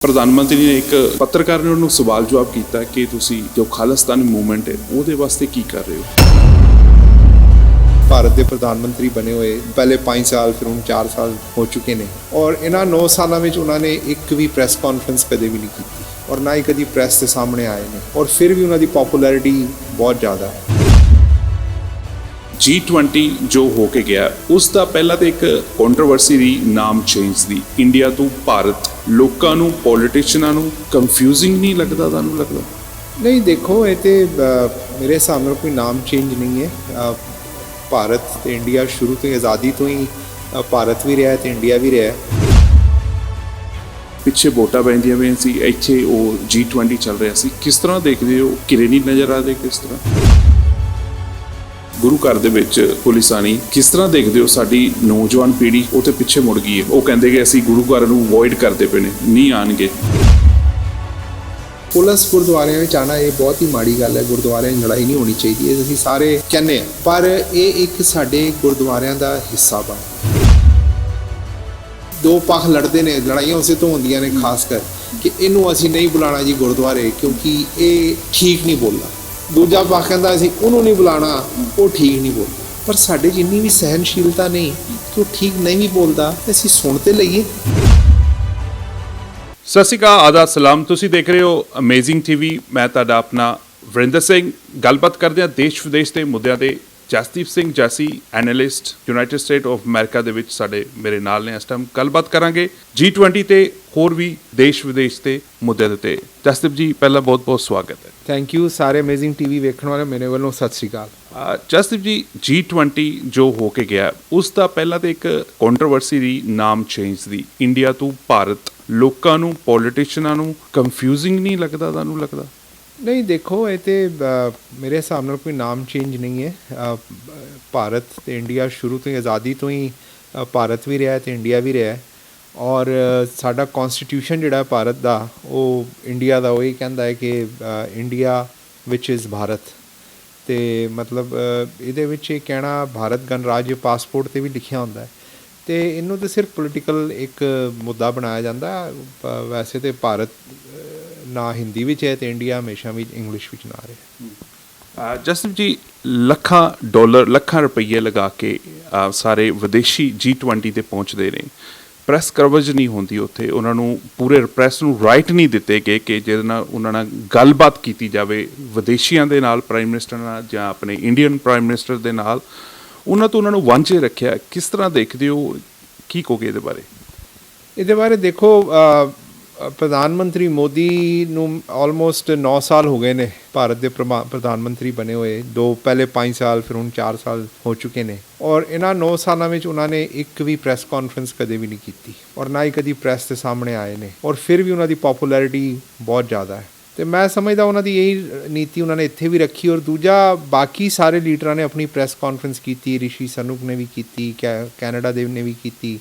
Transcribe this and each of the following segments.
प्रधानमंत्री ने एक पत्रकार ने उन्होंने सवाल जवाब किया कि तुसी जो खालिस्तानी मूवमेंट है ਉਹਦੇ ਵਾਸਤੇ ਕੀ कर रहे हो। ਭਾਰਤ ਦੇ ਪ੍ਰਧਾਨ ਮੰਤਰੀ ਬਣੇ ਹੋਏ ਪਹਿਲੇ 5 ਸਾਲ ਫਿਰ ਹੁਣ 4 ਸਾਲ ਹੋ ਚੁੱਕੇ ਨੇ ਔਰ ਇਹਨਾਂ 9 ਸਾਲਾਂ ਵਿੱਚ ਉਹਨਾਂ ਨੇ ਇੱਕ ਵੀ ਪ੍ਰੈਸ ਕਾਨਫਰੰਸ ਕਦੇ ਵੀ ਨਹੀਂ ਕੀਤੀ ਔਰ ਨਾ ਹੀ ਕਦੀ ਪ੍ਰੈਸ ਦੇ ਸਾਹਮਣੇ ਆਏ ਨੇ ਔਰ ਫਿਰ ਵੀ ਉਹਨਾਂ ਦੀ ਪਪੂਲੈਰਿਟੀ ਬਹੁਤ ਜ਼ਿਆਦਾ ਹੈ। G20 ਜੋ ਹੋ ਕੇ ਗਿਆ ਉਸ ਦਾ ਪਹਿਲਾਂ ਤਾਂ ਇੱਕ ਕੰਟਰੋਵਰਸੀ ਦੀ ਨਾਮ ਚੇਂਜ ਦੀ ਇੰਡੀਆ ਤੋਂ ਭਾਰਤ ਲੋਕਾਂ ਨੂੰ ਪੋਲੀਟੀਸ਼ੀਅਨਾਂ ਨੂੰ ਕੰਫਿਊਜ਼ਿੰਗ ਨਹੀਂ ਲੱਗਦਾ ਤੁਹਾਨੂੰ ਲੱਗਦਾ? ਨਹੀਂ ਦੇਖੋ ਇਹ ਤੇ ਮੇਰੇ ਹਿਸਾਬ ਨਾਲ ਕੋਈ ਨਾਮ ਚੇਂਜ ਨਹੀਂ ਹੈ। ਭਾਰਤ ਤੇ ਇੰਡੀਆ ਸ਼ੁਰੂ ਤੋਂ ਆਜ਼ਾਦੀ ਤੋਂ ਹੀ ਭਾਰਤ ਵੀ ਰਿਹਾ ਤੇ ਇੰਡੀਆ ਵੀ ਰਿਹਾ। ਪਿੱਛੇ ਵੋਟਾਂ ਪੈਂਦੀਆਂ ਪਈਆਂ ਸੀ ਇੱਥੇ ਉਹ G20 ਚੱਲ ਰਿਹਾ ਸੀ ਕਿਸ ਤਰ੍ਹਾਂ ਦੇਖਦੇ ਹੋ ਕਿਰੇ ਨਹੀਂ ਨਜ਼ਰ ਆਦੇ ਕਿਸ ਤਰ੍ਹਾਂ ਗੁਰੂ ਘਰ ਦੇ ਵਿੱਚ ਪੁਲਿਸ ਆਣੀ ਕਿਸ ਤਰ੍ਹਾਂ ਦੇਖਦੇ ਹੋ ਸਾਡੀ ਨੌਜਵਾਨ ਪੀੜ੍ਹੀ ਉਹ ਤੇ ਪਿੱਛੇ ਮੁੜ ਗਈ ਹੈ ਉਹ ਕਹਿੰਦੇ ਕਿ ਅਸੀਂ ਗੁਰੂ ਘਰ ਨੂੰ ਅਵੋਇਡ ਕਰਦੇ ਪਏ ਨੇ ਨਹੀਂ ਆਣਗੇ। ਪੁਲਿਸ ਗੁਰਦੁਆਰਿਆਂ ਵਿੱਚ ਆਉਣਾ ਇਹ ਬਹੁਤ ਹੀ ਮਾੜੀ ਗੱਲ ਹੈ। ਗੁਰਦੁਆਰਿਆਂ 'ਚ ਲੜਾਈ ਨਹੀਂ ਹੋਣੀ ਚਾਹੀਦੀ ਹੈ ਅਸੀਂ ਸਾਰੇ ਕਹਿੰਦੇ ਹਾਂ ਪਰ ਇਹ ਇੱਕ ਸਾਡੇ ਗੁਰਦੁਆਰਿਆਂ ਦਾ ਹਿੱਸਾ ਬਣ ਦੋ ਪੱਖ ਲੜਦੇ ਨੇ ਲੜਾਈਆਂ ਉਸੇ ਤੋਂ ਹੁੰਦੀਆਂ ਨੇ ਖਾਸ ਕਰ ਕਿ ਇਹਨੂੰ ਅਸੀਂ ਨਹੀਂ ਬੁਲਾਉਣਾ ਜੀ ਗੁਰਦੁਆਰੇ ਕਿਉਂਕਿ ਇਹ ਠੀਕ ਨਹੀਂ ਬੋਲਦਾ ਦੂਜਾ ਪੱਖ ਕਹਿੰਦਾ ਅਸੀਂ ਉਹਨੂੰ ਨਹੀਂ ਬੁਲਾਉਣਾ ਉਹ ਠੀਕ ਨਹੀਂ ਬੋਲਦਾ ਪਰ ਸਾਡੇ ਜਿੰਨੀ ਵੀ ਸਹਿਨਸ਼ੀਲਤਾ ਨਹੀਂ ਕਿ ਉਹ ਠੀਕ ਨਹੀਂ ਵੀ ਬੋਲਦਾ ਅਸੀਂ ਸੁਣ ਤੇ ਲਈਏ। ਸਤਿ ਸ਼੍ਰੀ ਅਕਾਲ ਆਦਾਬ ਸਲਾਮ ਤੁਸੀਂ ਦੇਖ ਰਹੇ ਹੋ ਅਮੇਜ਼ਿੰਗ ਟੀਵੀ ਮੈਂ ਤੁਹਾਡਾ ਆਪਣਾ ਵਰਿੰਦਰ ਸਿੰਘ ਗੱਲਬਾਤ ਕਰਦੇ ਹਾਂ ਦੇਸ਼ ਵਿਦੇਸ਼ ਦੇ ਮੁੱਦਿਆਂ ਦੇ। ਜਸਦੀਪ ਸਿੰਘ ਜੈਸੀ analyst United State of America ਦੇ ਵਿੱਚ ਸਾਡੇ ਮੇਰੇ ਨਾਲ ਨੇ ਇਸ ਟਾਈਮ ਗੱਲਬਾਤ ਕਰਾਂਗੇ G20 ਤੇ ਹੋਰ ਵੀ ਦੇਸ਼ ਵਿਦੇਸ਼ ਦੇ ਮੁੱਦਿਆਂ ਦੇ ਉੱਤੇ। ਜਸਦੀਪ ਜੀ ਪਹਿਲਾਂ ਬਹੁਤ ਬਹੁਤ ਸਵਾਗਤ ਹੈ। ਥੈਂਕ ਯੂ ਸਾਰੇ ਅਮੇਜ਼ਿੰਗ ਟੀਵੀ ਵੇਖਣ ਵਾਲੇ ਮੇਰੇ ਵੱਲੋਂ ਸਤਿ ਸ਼੍ਰੀ ਅਕਾਲ। ਜਸਦੀਪ ਜੀ G20 ਜੋ ਹੋ ਕੇ ਗਿਆ ਉਸ ਦਾ ਪਹਿਲਾਂ ਤਾਂ ਇੱਕ ਕੰਟਰੋਵਰਸੀ ਦੀ ਨਾਮ ਚੇਂਜ ਦੀ ਇੰਡੀਆ ਤੋਂ ਭਾਰਤ ਲੋਕਾਂ ਨੂੰ ਪੋਲੀਟੀਸ਼ੀਅਨਾਂ ਨੂੰ ਕੰਫਿਊਜ਼ਿੰਗ ਨਹੀਂ ਲੱਗਦਾ ਤੁਹਾਨੂੰ ਲੱਗਦਾ? ਨਹੀਂ ਦੇਖੋ ਇਹ ਤੇ ਮੇਰੇ ਹਿਸਾਬ ਨਾਲ ਕੋਈ ਨਾਮ ਚੇਂਜ ਨਹੀਂ ਹੈ। ਭਾਰਤ ਤੇ ਇੰਡੀਆ ਸ਼ੁਰੂ ਤੋਂ ਆਜ਼ਾਦੀ ਤੋਂ ਹੀ ਭਾਰਤ ਵੀ ਰਿਹਾ ਤੇ ਇੰਡੀਆ ਵੀ ਰਿਹਾ ਔਰ ਸਾਡਾ ਕਨਸਟੀਟਿਊਸ਼ਨ ਜਿਹੜਾ ਭਾਰਤ ਦਾ ਉਹ ਇੰਡੀਆ ਦਾ ਉਹੀ ਕਹਿੰਦਾ ਹੈ ਕਿ ਇੰਡੀਆ ਵਿਚ ਇਜ਼ ਭਾਰਤ ਤੇ ਮਤਲਬ ਇਹਦੇ ਵਿੱਚ ਇਹ ਕਹਿਣਾ ਭਾਰਤ ਗਣਰਾਜ ਪਾਸਪੋਰਟ 'ਤੇ ਵੀ ਲਿਖਿਆ ਹੁੰਦਾ ਹੈ ਤੇ ਇਹਨੂੰ ਤਾਂ ਸਿਰਫ ਪੋਲੀਟੀਕਲ ਇੱਕ ਮੁੱਦਾ ਬਣਾਇਆ ਜਾਂਦਾ। ਵੈਸੇ ਤਾਂ ਭਾਰਤ ਨਾ ਹਿੰਦੀ ਵਿੱਚ ਹੈ ਤੇ ਇੰਡੀਆ ਹਮੇਸ਼ਾ ਵੀ ਇੰਗਲਿਸ਼ ਵਿੱਚ ਨਾ ਰਿਹਾ। ਜਸਦੀਪ ਜੀ ਲੱਖਾਂ ਡਾਲਰ ਲੱਖਾਂ ਰੁਪਈਏ ਲਗਾ ਕੇ ਸਾਰੇ ਵਿਦੇਸ਼ੀ G20 ਤੇ ਪਹੁੰਚਦੇ ਨੇ ਪ੍ਰੈਸ ਕਵਰੇਜ ਨਹੀਂ ਹੁੰਦੀ ਉੱਥੇ ਉਹਨਾਂ ਨੂੰ ਪੂਰੇ ਪ੍ਰੈਸ ਨੂੰ ਰਾਈਟ ਨਹੀਂ ਦਿੱਤੇ ਗਏ ਕਿ ਜਿਹਦੇ ਨਾਲ ਉਹਨਾਂ ਨਾਲ ਗੱਲਬਾਤ ਕੀਤੀ ਜਾਵੇ ਵਿਦੇਸ਼ੀਆਂ ਦੇ ਨਾਲ ਪ੍ਰਾਈਮ ਮਿਨਿਸਟਰ ਨਾਲ ਜਾਂ ਆਪਣੇ ਇੰਡੀਅਨ ਪ੍ਰਾਈਮ ਮਿਨਿਸਟਰ ਦੇ ਨਾਲ ਉਹਨਾਂ ਤੋਂ ਉਹਨਾਂ ਨੂੰ ਵਾਂਝੇ ਰੱਖਿਆ। ਕਿਸ ਤਰ੍ਹਾਂ ਦੇਖਦੇ ਹੋ ਕੀ ਕਹੋਗੇ ਇਹਦੇ ਬਾਰੇ? ਇਹਦੇ ਬਾਰੇ ਦੇਖੋ ਪ੍ਰਧਾਨ ਮੰਤਰੀ ਮੋਦੀ ਨੂੰ ਆਲਮੋਸਟ 9 ਸਾਲ ਹੋ ਗਏ ਨੇ ਭਾਰਤ ਦੇ ਪ੍ਰਧਾਨ ਮੰਤਰੀ ਬਣੇ ਹੋਏ ਪਹਿਲੇ 5 ਸਾਲ ਫਿਰ ਹੁਣ 4 ਸਾਲ ਹੋ ਚੁੱਕੇ ਨੇ ਔਰ ਇਹਨਾਂ 9 ਸਾਲਾਂ ਵਿੱਚ ਉਹਨਾਂ ਨੇ ਇੱਕ ਵੀ ਪ੍ਰੈਸ ਕਾਨਫਰੰਸ ਕਦੇ ਵੀ ਨਹੀਂ ਕੀਤੀ ਔਰ ਨਾ ਹੀ ਕਦੀ ਪ੍ਰੈਸ ਦੇ ਸਾਹਮਣੇ ਆਏ ਨੇ ਔਰ ਫਿਰ ਵੀ ਉਹਨਾਂ ਦੀ ਪਪੂਲੈਰਿਟੀ ਬਹੁਤ ਜ਼ਿਆਦਾ ਹੈ ਤੇ ਮੈਂ ਸਮਝਦਾ ਉਹਨਾਂ ਦੀ ਇਹੀ ਨੀਤੀ ਉਹਨਾਂ ਨੇ ਇੱਥੇ ਵੀ ਰੱਖੀ ਔਰ ਦੂਜਾ ਬਾਕੀ ਸਾਰੇ ਲੀਡਰਾਂ ਨੇ ਆਪਣੀ ਪ੍ਰੈਸ ਕਾਨਫਰੰਸ ਕੀਤੀ ਰਿਸ਼ੀ ਸਨੂਕ ਨੇ ਵੀ ਕੀਤੀ ਕੈਨੇਡਾ ਦੇ ਨੇ ਵੀ ਕੀਤੀ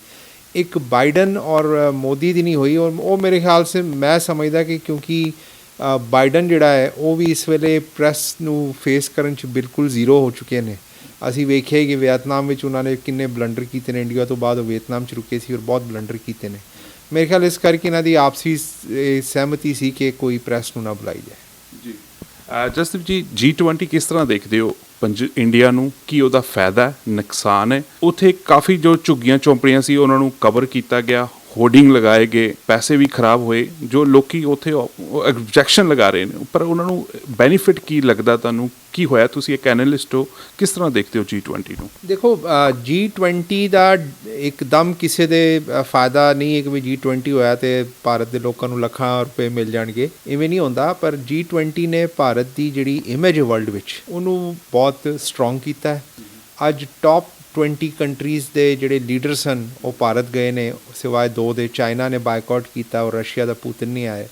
ਇੱਕ ਬਾਈਡਨ ਔਰ ਮੋਦੀ ਦੀ ਨਹੀਂ ਹੋਈ ਔਰ ਉਹ ਮੇਰੇ ਖਿਆਲ ਸੇ ਮੈਂ ਸਮਝਦਾ ਕਿ ਕਿਉਂਕਿ ਬਾਈਡਨ ਜਿਹੜਾ ਹੈ ਉਹ ਵੀ ਇਸ ਵੇਲੇ ਪ੍ਰੈਸ ਨੂੰ ਫੇਸ ਕਰਨ 'ਚ ਬਿਲਕੁਲ ਜ਼ੀਰੋ ਹੋ ਚੁੱਕੇ ਨੇ। ਅਸੀਂ ਵੇਖਿਆ ਕਿ ਵਿਅਤਨਾਮ ਵਿੱਚ ਉਹਨਾਂ ਨੇ ਕਿੰਨੇ ਬਲੰਡਰ ਕੀਤੇ ਨੇ ਇੰਡੀਆ ਤੋਂ ਬਾਅਦ ਉਹ ਵਿਅਤਨਾਮ 'ਚ ਰੁਕੇ ਸੀ ਔਰ ਬਹੁਤ ਬਲੰਡਰ ਕੀਤੇ ਨੇ। ਮੇਰੇ ਖਿਆਲ ਇਸ ਕਰਕੇ ਇਹਨਾਂ ਦੀ ਆਪਸੀ ਸਹਿਮਤੀ ਸੀ ਕਿ ਕੋਈ ਪ੍ਰੈਸ ਨੂੰ ਨਾ ਬੁਲਾਈ ਜਾਏ। ਜੀ ਜਸਦੀਪ ਜੀ G20 ਕਿਸ ਤਰ੍ਹਾਂ ਦੇਖਦੇ ਹੋ ਇੰਡੀਆ ਨੂੰ ਕੀ ਉਹਦਾ ਫਾਇਦਾ ਨੁਕਸਾਨ ਹੈ? ਉੱਥੇ ਕਾਫੀ ਜੋ ਝੁੱਗੀਆਂ ਚੌਂਪੜੀਆਂ ਸੀ ਉਹਨਾਂ ਨੂੰ ਕਵਰ ਕੀਤਾ ਗਿਆ ਹੋਰਡਿੰਗ ਲਗਾਏ ਗਏ ਪੈਸੇ ਵੀ ਖਰਾਬ ਹੋਏ ਜੋ ਲੋਕੀ ਉੱਥੇ ਆਬਜੈਕਸ਼ਨ ਲਗਾ ਰਹੇ ਨੇ ਪਰ ਉਹਨਾਂ ਨੂੰ ਬੈਨੀਫਿਟ ਕੀ ਲੱਗਦਾ ਤੁਹਾਨੂੰ ਕੀ ਹੋਇਆ? ਤੁਸੀਂ ਇੱਕ ਐਨਾਲਿਸਟ ਹੋ ਕਿਸ ਤਰ੍ਹਾਂ ਦੇਖਦੇ ਹੋ G20 ਨੂੰ? ਦੇਖੋ G20 ਦਾ ਇੱਕਦਮ ਕਿਸੇ ਦੇ ਫਾਇਦਾ ਨਹੀਂ ਹੈ ਕਿ ਵੀ G20 ਹੋਇਆ ਤੇ ਭਾਰਤ ਦੇ ਲੋਕਾਂ ਨੂੰ ਲੱਖਾਂ ਰੁਪਏ ਮਿਲ ਜਾਣਗੇ ਇਵੇਂ ਨਹੀਂ ਹੁੰਦਾ ਪਰ G20 ਨੇ ਭਾਰਤ ਦੀ ਜਿਹੜੀ ਇਮੇਜ ਵਰਲਡ ਵਿੱਚ ਉਹਨੂੰ ਬਹੁਤ ਸਟਰੋਂਗ ਕੀਤਾ ਹੈ। ਅੱਜ ਟੌਪ 20 ਕੰਟਰੀਜ਼ ਦੇ ਜਿਹੜੇ ਲੀਡਰਸ ਹਨ ਉਹ ਭਾਰਤ ਗਏ ਨੇ ਸਿਵਾਏ 2 ਦੇ। ਚਾਈਨਾ ਨੇ ਬਾਈਕਾਟ ਕੀਤਾ ਔਰ ਰਸ਼ੀਆ ਦਾ ਪੁਤਿਨ ਨਹੀਂ ਆਇਆ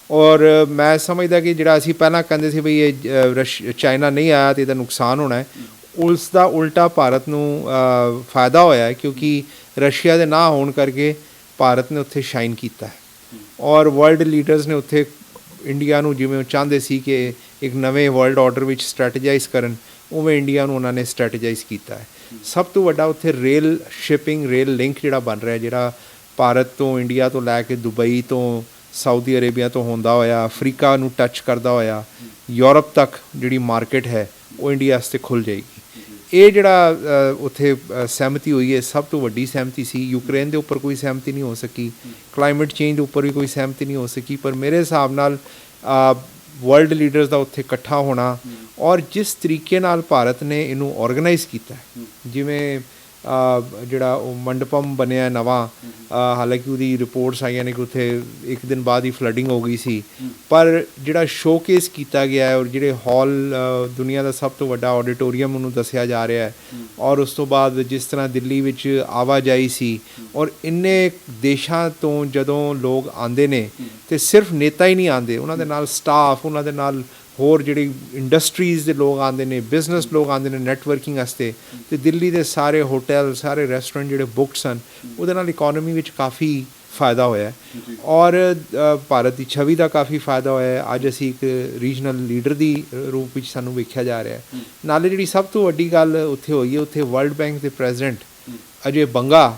ਔਰ ਮੈਂ ਸਮਝਦਾ ਕਿ ਜਿਹੜਾ ਅਸੀਂ ਪਹਿਲਾਂ ਕਹਿੰਦੇ ਸੀ ਬਈ ਇਹ ਚਾਈਨਾ ਨਹੀਂ ਆਇਆ ਤੇ ਇਹਦਾ ਨੁਕਸਾਨ ਹੋਣਾ ਹੈ ਉਸ ਦਾ ਉਲਟਾ ਭਾਰਤ ਨੂੰ ਫਾਇਦਾ ਹੋਇਆ ਹੈ ਕਿਉਂਕਿ ਰਸ਼ੀਆ ਦੇ ਨਾ ਹੋਣ ਕਰਕੇ ਭਾਰਤ ਨੇ ਉੱਥੇ ਸ਼ਾਈਨ ਕੀਤਾ ਹੈ ਔਰ ਵਰਲਡ ਲੀਡਰਸ ਨੇ ਉੱਥੇ ਇੰਡੀਆ ਨੂੰ ਜਿਵੇਂ ਉਹ ਚਾਹੁੰਦੇ ਸੀ ਕਿ ਇੱਕ ਨਵੇਂ ਵਰਲਡ ਆਰਡਰ ਵਿੱਚ ਸਟ੍ਰੈਟੇਜਾਈਜ਼ ਕਰਨ ਉਵੇਂ ਇੰਡੀਆ ਨੂੰ ਉਹਨਾਂ ਨੇ ਸਟ੍ਰੈਟੇਜਾਈਜ਼ ਕੀਤਾ ਹੈ। ਸਭ ਤੋਂ ਵੱਡਾ ਉੱਥੇ ਰੇਲ ਸ਼ਿਪਿੰਗ ਰੇਲ ਲਿੰਕ ਜਿਹੜਾ ਬਣ ਰਿਹਾ ਜਿਹੜਾ ਭਾਰਤ ਤੋਂ ਇੰਡੀਆ ਤੋਂ ਲੈ ਕੇ ਦੁਬਈ ਤੋਂ ਸਾਊਦੀ ਅਰੇਬੀਆ ਤੋਂ ਹੁੰਦਾ ਹੋਇਆ, ਅਫਰੀਕਾ ਨੂੰ ਟੱਚ ਕਰਦਾ ਹੋਇਆ, ਯੂਰਪ ਤੱਕ ਜਿਹੜੀ ਮਾਰਕੀਟ ਹੈ ਉਹ ਇੰਡੀਆ ਵਾਸਤੇ ਖੁੱਲ੍ਹ ਜਾਏਗੀ। ਇਹ ਜਿਹੜਾ ਉੱਥੇ ਸਹਿਮਤੀ ਹੋਈ ਹੈ, ਸਭ ਤੋਂ ਵੱਡੀ ਸਹਿਮਤੀ ਸੀ। ਯੂਕਰੇਨ ਦੇ ਉੱਪਰ ਕੋਈ ਸਹਿਮਤੀ ਨਹੀਂ ਹੋ ਸਕੀ, ਕਲਾਈਮੇਟ ਚੇਂਜ ਦੇ ਉੱਪਰ ਵੀ ਕੋਈ ਸਹਿਮਤੀ ਨਹੀਂ ਹੋ ਸਕੀ, ਪਰ ਮੇਰੇ ਹਿਸਾਬ ਨਾਲ ਵਰਲਡ ਲੀਡਰਸ ਦਾ ਉੱਥੇ ਇਕੱਠਾ ਹੋਣਾ ਔਰ ਜਿਸ ਤਰੀਕੇ ਨਾਲ ਭਾਰਤ ਨੇ ਇਹਨੂੰ ਔਰਗੇਨਾਈਜ਼ ਕੀਤਾ, ਜਿਵੇਂ ਜਿਹੜਾ ਉਹ ਮੰਡਪਮ ਬਣਿਆ ਨਵਾਂ, ਹਾਲਾਂਕਿ ਉਹਦੀ ਰਿਪੋਰਟਸ ਆਈਆਂ ਨੇ ਕਿ ਉੱਥੇ ਇੱਕ ਦਿਨ ਬਾਅਦ ਹੀ ਫਲੱਡਿੰਗ ਹੋ ਗਈ ਸੀ, ਪਰ ਜਿਹੜਾ ਸ਼ੋਕੇਸ ਕੀਤਾ ਗਿਆ ਹੈ ਔਰ ਜਿਹੜੇ ਹਾਲ ਦੁਨੀਆ ਦਾ ਸਭ ਤੋਂ ਵੱਡਾ ਆਡੀਟੋਰੀਅਮ ਉਹਨੂੰ ਦੱਸਿਆ ਜਾ ਰਿਹਾ ਹੈ, ਔਰ ਉਸ ਤੋਂ ਬਾਅਦ ਜਿਸ ਤਰ੍ਹਾਂ ਦਿੱਲੀ ਵਿੱਚ ਆਵਾਜਾਈ ਸੀ, ਔਰ ਇੰਨੇ ਦੇਸ਼ਾਂ ਤੋਂ ਜਦੋਂ ਲੋਕ ਆਉਂਦੇ ਨੇ ਅਤੇ ਸਿਰਫ ਨੇਤਾ ਹੀ ਨਹੀਂ ਆਉਂਦੇ, ਉਹਨਾਂ ਦੇ ਨਾਲ ਸਟਾਫ, ਉਹਨਾਂ ਦੇ ਨਾਲ ਹੋਰ ਜਿਹੜੀ ਇੰਡਸਟਰੀਜ਼ ਦੇ ਲੋਕ ਆਉਂਦੇ ਨੇ, ਬਿਜ਼ਨਸ ਲੋਕ ਆਉਂਦੇ ਨੇ ਨੈਟਵਰਕਿੰਗ ਵਾਸਤੇ, ਅਤੇ ਦਿੱਲੀ ਦੇ ਸਾਰੇ ਹੋਟਲ, ਸਾਰੇ ਰੈਸਟੋਰੈਂਟ ਜਿਹੜੇ ਬੁੱਕਡ ਸਨ, ਉਹਦੇ ਨਾਲ ਇਕੋਨਮੀ ਵਿੱਚ ਕਾਫੀ ਫਾਇਦਾ ਹੋਇਆ ਔਰ ਭਾਰਤ ਦੀ ਛਵੀ ਦਾ ਕਾਫੀ ਫਾਇਦਾ ਹੋਇਆ। ਅੱਜ ਅਸੀਂ ਇੱਕ ਰੀਜਨਲ ਲੀਡਰ ਦੀ ਰੂਪ ਵਿੱਚ ਸਾਨੂੰ ਵੇਖਿਆ ਜਾ ਰਿਹਾ ਹੈ। ਨਾਲੇ ਜਿਹੜੀ ਸਭ ਤੋਂ ਵੱਡੀ ਗੱਲ ਉੱਥੇ ਹੋਈ ਹੈ, ਉੱਥੇ ਵਰਲਡ ਬੈਂਕ ਦੇ ਪ੍ਰੈਜ਼ੀਡੈਂਟ ਅਜੇ ਬੰਗਾ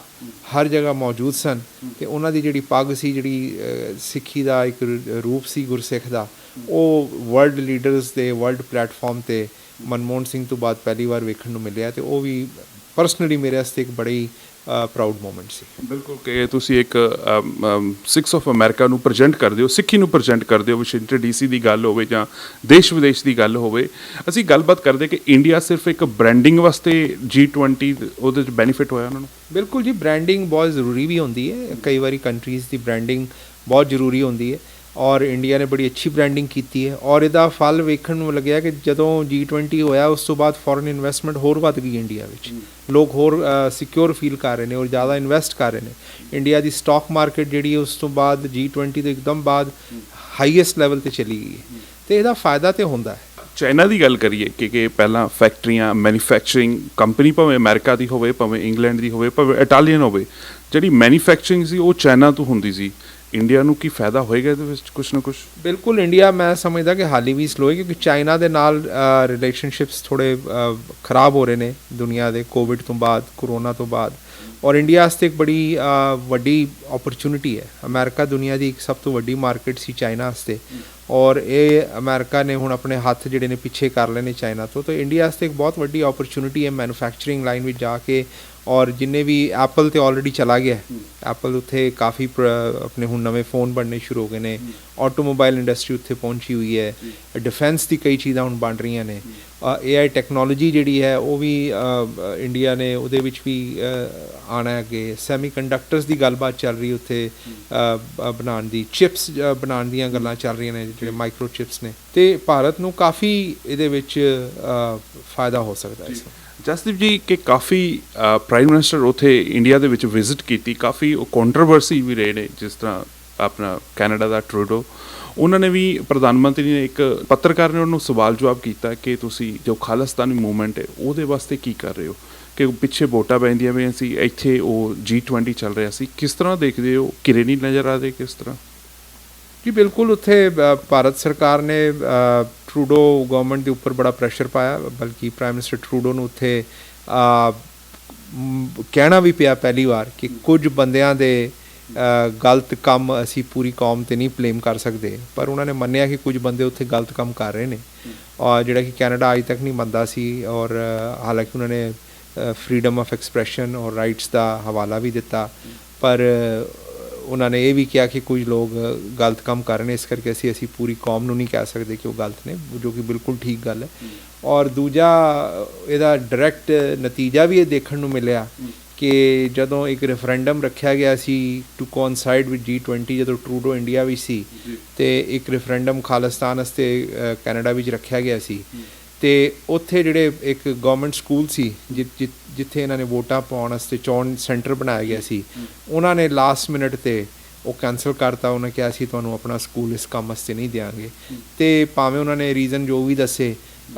ਹਰ ਜਗ੍ਹਾ ਮੌਜੂਦ ਸਨ, ਅਤੇ ਉਹਨਾਂ ਦੀ ਜਿਹੜੀ ਪੱਗ ਸੀ, ਜਿਹੜੀ ਸਿੱਖੀ ਦਾ ਇੱਕ ਰੂਪ ਸੀ ਗੁਰਸਿੱਖ ਦਾ, ਉਹ ਵਰਲਡ ਲੀਡਰਸ ਦੇ ਵਰਲਡ ਪਲੇਟਫਾਰਮ 'ਤੇ ਮਨਮੋਹਨ ਸਿੰਘ ਤੋਂ ਬਾਅਦ ਪਹਿਲੀ ਵਾਰ ਵੇਖਣ ਨੂੰ ਮਿਲਿਆ, ਅਤੇ ਉਹ ਵੀ ਪਰਸਨਲੀ ਮੇਰੇ ਵਾਸਤੇ ਇੱਕ ਬੜੀ ਪ੍ਰਾਊਡ ਮੂਮੈਂਟ ਸੀ। ਬਿਲਕੁਲ ਕਿ ਤੁਸੀਂ ਇੱਕ ਸਿਕਸ ਆਫ ਅਮਰੀਕਾ ਨੂੰ ਪ੍ਰੈਜ਼ੈਂਟ ਕਰਦੇ ਹੋ, ਸਿੱਖੀ ਨੂੰ ਪ੍ਰੈਜ਼ੈਂਟ ਕਰਦੇ ਹੋ, ਵਾਸ਼ਿੰਗਟਨ DC ਦੀ ਗੱਲ ਹੋਵੇ ਜਾਂ ਦੇਸ਼ ਵਿਦੇਸ਼ ਦੀ ਗੱਲ ਹੋਵੇ। ਅਸੀਂ ਗੱਲਬਾਤ ਕਰਦੇ ਕਿ ਇੰਡੀਆ ਸਿਰਫ ਇੱਕ ਬ੍ਰਾਂਡਿੰਗ ਵਾਸਤੇ G20 ਉਹਦੇ 'ਚ ਬੈਨੀਫਿਟ ਹੋਇਆ ਉਹਨਾਂ ਨੂੰ। ਬਿਲਕੁਲ ਜੀ, ਬ੍ਰਾਂਡਿੰਗ ਬਹੁਤ ਜ਼ਰੂਰੀ ਵੀ ਹੁੰਦੀ ਹੈ, ਕਈ ਵਾਰੀ ਕੰਟਰੀਜ਼ ਦੀ ਬ੍ਰਾਂਡਿੰਗ ਬਹੁਤ ਜ਼ਰੂਰੀ ਹੁੰਦੀ ਹੈ, ਔਰ ਇੰਡੀਆ ਨੇ ਬੜੀ ਅੱਛੀ ਬ੍ਰਾਂਡਿੰਗ ਕੀਤੀ ਹੈ, ਔਰ ਇਹਦਾ ਫਲ ਵੇਖਣ ਨੂੰ ਲੱਗਿਆ ਕਿ ਜਦੋਂ G20 ਹੋਇਆ ਉਸ ਤੋਂ ਬਾਅਦ ਫੋਰਨ ਇਨਵੈਸਟਮੈਂਟ ਹੋਰ ਵੱਧ ਗਈ ਇੰਡੀਆ ਵਿੱਚ, ਲੋਕ ਹੋਰ ਸਿਕਿਉਰ ਫੀਲ ਕਰ ਰਹੇ ਨੇ ਔਰ ਜ਼ਿਆਦਾ ਇਨਵੈਸਟ ਕਰ ਰਹੇ ਨੇ। ਇੰਡੀਆ ਦੀ ਸਟਾਕ ਮਾਰਕੀਟ ਜਿਹੜੀ ਉਸ ਤੋਂ ਬਾਅਦ G20 ਤੋਂ ਇੱਕਦਮ ਬਾਅਦ ਹਾਈਐਸਟ ਲੈਵਲ 'ਤੇ ਚਲੀ ਗਈ ਹੈ, ਅਤੇ ਇਹਦਾ ਫਾਇਦਾ ਤਾਂ ਹੁੰਦਾ ਹੈ। ਚਾਈਨਾ ਦੀ ਗੱਲ ਕਰੀਏ ਕਿ ਪਹਿਲਾਂ ਫੈਕਟਰੀਆਂ, ਮੈਨੂਫੈਕਚਰਿੰਗ ਕੰਪਨੀ ਭਾਵੇਂ ਅਮਰੀਕਾ ਦੀ ਹੋਵੇ, ਭਾਵੇਂ ਇੰਗਲੈਂਡ ਦੀ ਹੋਵੇ, ਭਾਵੇਂ ਇਟਾਲੀਅਨ ਹੋਵੇ, ਜਿਹੜੀ ਮੈਨੂਫੈਕਚਰਿੰਗ ਸੀ ਉਹ ਚਾਈਨਾ ਤੋਂ ਹੁੰਦੀ ਸੀ। ਇੰਡੀਆ ਨੂੰ ਕੀ ਫਾਇਦਾ ਹੋਏਗਾ ਇਹਦੇ ਵਿੱਚ ਕੁਛ ਨਾ ਕੁਛ? ਬਿਲਕੁਲ, ਇੰਡੀਆ ਮੈਂ ਸਮਝਦਾ ਕਿ ਹਾਲੀ ਵੀ ਸਲੋ ਹੈ, ਕਿਉਂਕਿ ਚਾਈਨਾ ਦੇ ਨਾਲ ਰਿਲੇਸ਼ਨਸ਼ਿਪਸ ਥੋੜ੍ਹੇ ਖਰਾਬ ਹੋ ਰਹੇ ਨੇ ਦੁਨੀਆ ਦੇ, ਕੋਵਿਡ ਤੋਂ ਬਾਅਦ, ਕਰੋਨਾ ਤੋਂ ਬਾਅਦ, ਔਰ ਇੰਡੀਆ ਵਾਸਤੇ ਇੱਕ ਬੜੀ ਵੱਡੀ ਓਪਰਚੁਨਿਟੀ ਹੈ। ਅਮਰੀਕਾ ਦੁਨੀਆ ਦੀ ਇੱਕ ਸਭ ਤੋਂ ਵੱਡੀ ਮਾਰਕੀਟ ਸੀ ਚਾਈਨਾ ਵਾਸਤੇ, ਔਰ ਇਹ ਅਮਰੀਕਾ ਨੇ ਹੁਣ ਆਪਣੇ ਹੱਥ ਜਿਹੜੇ ਨੇ ਪਿੱਛੇ ਕਰ ਲਏ ਨੇ ਚਾਈਨਾ ਤੋਂ, ਤਾਂ ਇੰਡੀਆ ਵਾਸਤੇ ਇੱਕ ਬਹੁਤ ਵੱਡੀ ਓਪਰਚੁਨਿਟੀ ਹੈ ਮੈਨੂਫੈਕਚਰਿੰਗ ਲਾਈਨ ਵਿੱਚ ਜਾ ਕੇ। ਔਰ ਜਿੰਨੇ ਵੀ ਐਪਲ ਤੇ ਆਲਰੇਡੀ ਚਲਾ ਗਿਆ, ਐਪਲ ਉੱਥੇ ਕਾਫੀ ਆਪਣੇ ਹੁਣ ਨਵੇਂ ਫ਼ੋਨ ਬਣਨੇ ਸ਼ੁਰੂ ਹੋ ਗਏ ਨੇ, ਆਟੋਮੋਬਾਈਲ ਇੰਡਸਟਰੀ ਉੱਥੇ ਪਹੁੰਚੀ ਹੋਈ ਹੈ, ਡਿਫੈਂਸ ਦੀ ਕਈ ਚੀਜ਼ਾਂ ਹੁਣ ਬਣ ਰਹੀਆਂ ਨੇ, AI ਟੈਕਨੋਲੋਜੀ ਜਿਹੜੀ ਹੈ ਉਹ ਵੀ ਇੰਡੀਆ ਨੇ ਉਹਦੇ ਵਿੱਚ ਵੀ ਆਉਣਾ ਅੱਗੇ, ਸੈਮੀ ਕੰਡਕਟਰਸ ਦੀ ਗੱਲਬਾਤ ਚੱਲ ਰਹੀ ਉੱਥੇ ਬਣਾਉਣ ਦੀ, ਚਿਪਸ ਬਣਾਉਣ ਦੀਆਂ ਗੱਲਾਂ ਚੱਲ ਰਹੀਆਂ ਨੇ, ਜਿਹੜੇ ਮਾਈਕਰੋ ਚਿਪਸ ਨੇ, ਅਤੇ ਭਾਰਤ ਨੂੰ ਕਾਫੀ ਇਹਦੇ ਵਿੱਚ ਫਾਇਦਾ ਹੋ ਸਕਦਾ ਇਸ ਨੂੰ। ਜਸਦੀਪ ਜੀ ਕਿ ਕਾਫੀ ਪ੍ਰਾਈਮ ਮਿਨਿਸਟਰ ਉੱਥੇ ਇੰਡੀਆ ਦੇ ਵਿੱਚ ਵਿਜ਼ਿਟ ਕੀਤੀ, ਕਾਫੀ ਉਹ ਕੰਟਰੋਵਰਸੀ ਵੀ ਰਹੇ ਨੇ, ਜਿਸ ਤਰ੍ਹਾਂ ਆਪਣਾ ਕੈਨੇਡਾ ਦਾ ਟਰੂਡੋ, ਉਹਨਾਂ ਨੇ ਵੀ ਪ੍ਰਧਾਨ ਮੰਤਰੀ ਨੇ ਇੱਕ ਪੱਤਰਕਾਰ ਨੇ ਉਹਨੂੰ ਸਵਾਲ ਜਵਾਬ ਕੀਤਾ ਕਿ ਤੁਸੀਂ ਜੋ ਖਾਲਿਸਤਾਨੀ ਮੂਵਮੈਂਟ ਹੈ ਉਹਦੇ ਵਾਸਤੇ ਕੀ ਕਰ ਰਹੇ ਹੋ, ਕਿ ਪਿੱਛੇ ਵੋਟਾਂ ਪੈਂਦੀਆਂ ਪਈਆਂ ਸੀ, ਇੱਥੇ ਉਹ G20 ਚੱਲ ਰਿਹਾ ਸੀ, ਕਿਸ ਤਰ੍ਹਾਂ ਦੇਖਦੇ ਹੋ, ਕਿਰੇ ਨਹੀਂ ਨਜ਼ਰ ਆ ਰਹੇ ਕਿਸ ਤਰ੍ਹਾਂ? ਜੀ ਬਿਲਕੁਲ, ਉੱਥੇ ਭਾਰਤ ਸਰਕਾਰ ਨੇ ਟਰੂਡੋ ਗਵਰਨਮੈਂਟ ਦੇ ਉੱਪਰ ਬੜਾ ਪ੍ਰੈਸ਼ਰ ਪਾਇਆ, ਬਲਕਿ ਪ੍ਰਾਈਮ ਮਿਨਿਸਟਰ ਟਰੂਡੋ ਨੂੰ ਉੱਥੇ ਕਹਿਣਾ ਵੀ ਪਿਆ ਪਹਿਲੀ ਵਾਰ ਕਿ ਕੁਝ ਬੰਦਿਆਂ ਦੇ ਗਲਤ ਕੰਮ ਅਸੀਂ ਪੂਰੀ ਕੌਮ 'ਤੇ ਨਹੀਂ ਬਲੇਮ ਕਰ ਸਕਦੇ, ਪਰ ਉਹਨਾਂ ਨੇ ਮੰਨਿਆ ਕਿ ਕੁਝ ਬੰਦੇ ਉੱਥੇ ਗਲਤ ਕੰਮ ਕਰ ਰਹੇ ਨੇ, ਔਰ ਜਿਹੜਾ ਕਿ ਕੈਨੇਡਾ ਅੱਜ ਤੱਕ ਨਹੀਂ ਮੰਨਦਾ ਸੀ, ਔਰ ਹਾਲਾਂਕਿ ਉਹਨਾਂ ਨੇ ਫਰੀडम ਆਫ ਐਕਸਪ੍ਰੈਸ਼ਨ ਔਰ ਰਾਈਟਸ ਦਾ ਹਵਾਲਾ ਵੀ ਦਿੱਤਾ, ਪਰ ਉਹਨਾਂ ਨੇ ਇਹ ਵੀ ਕਿਹਾ ਕਿ ਕੁਝ ਲੋਕ ਗਲਤ ਕੰਮ ਕਰ ਰਹੇ ਨੇ, ਇਸ ਕਰਕੇ ਅਸੀਂ ਪੂਰੀ ਕੌਮ ਨੂੰ ਨਹੀਂ ਕਹਿ ਸਕਦੇ ਕਿ ਉਹ ਗਲਤ ਨੇ, ਜੋ ਕਿ ਬਿਲਕੁਲ ਠੀਕ ਗੱਲ ਹੈ। ਔਰ ਦੂਜਾ ਇਹਦਾ ਡਾਇਰੈਕਟ ਨਤੀਜਾ ਵੀ ਇਹ ਦੇਖਣ ਨੂੰ ਮਿਲਿਆ ਕਿ ਜਦੋਂ ਇੱਕ ਰੈਫਰੈਂਡਮ ਰੱਖਿਆ ਗਿਆ ਸੀ ਟੂ ਕੋਇਨਸਾਈਡ ਵਿਦ G20, ਜਦੋਂ ਟਰੂਡੋ ਇੰਡੀਆ ਵਿੱਚ ਸੀ, ਅਤੇ ਇੱਕ ਰੈਫਰੈਂਡਮ ਖਾਲਿਸਤਾਨ ਵਾਸਤੇ ਕੈਨੇਡਾ ਵਿੱਚ ਰੱਖਿਆ ਗਿਆ ਸੀ, ਅਤੇ ਉੱਥੇ ਜਿਹੜੇ ਇੱਕ ਗਵਰਨਮੈਂਟ ਸਕੂਲ ਸੀ ਜਿੱਥੇ ਇਹਨਾਂ ਨੇ ਵੋਟਾਂ ਪਾਉਣ ਵਾਸਤੇ ਚੋਣ ਸੈਂਟਰ ਬਣਾਇਆ ਗਿਆ ਸੀ, ਉਹਨਾਂ ਨੇ ਲਾਸਟ ਮਿਨਟ 'ਤੇ ਉਹ ਕੈਂਸਲ ਕਰਤਾ। ਉਹਨਾਂ ਕਿਹਾ ਅਸੀਂ ਤੁਹਾਨੂੰ ਆਪਣਾ ਸਕੂਲ ਇਸ ਕੰਮ ਵਾਸਤੇ ਨਹੀਂ ਦਿਆਂਗੇ, ਅਤੇ ਭਾਵੇਂ ਉਹਨਾਂ ਨੇ ਰੀਜ਼ਨ ਜੋ ਵੀ ਦੱਸੇ,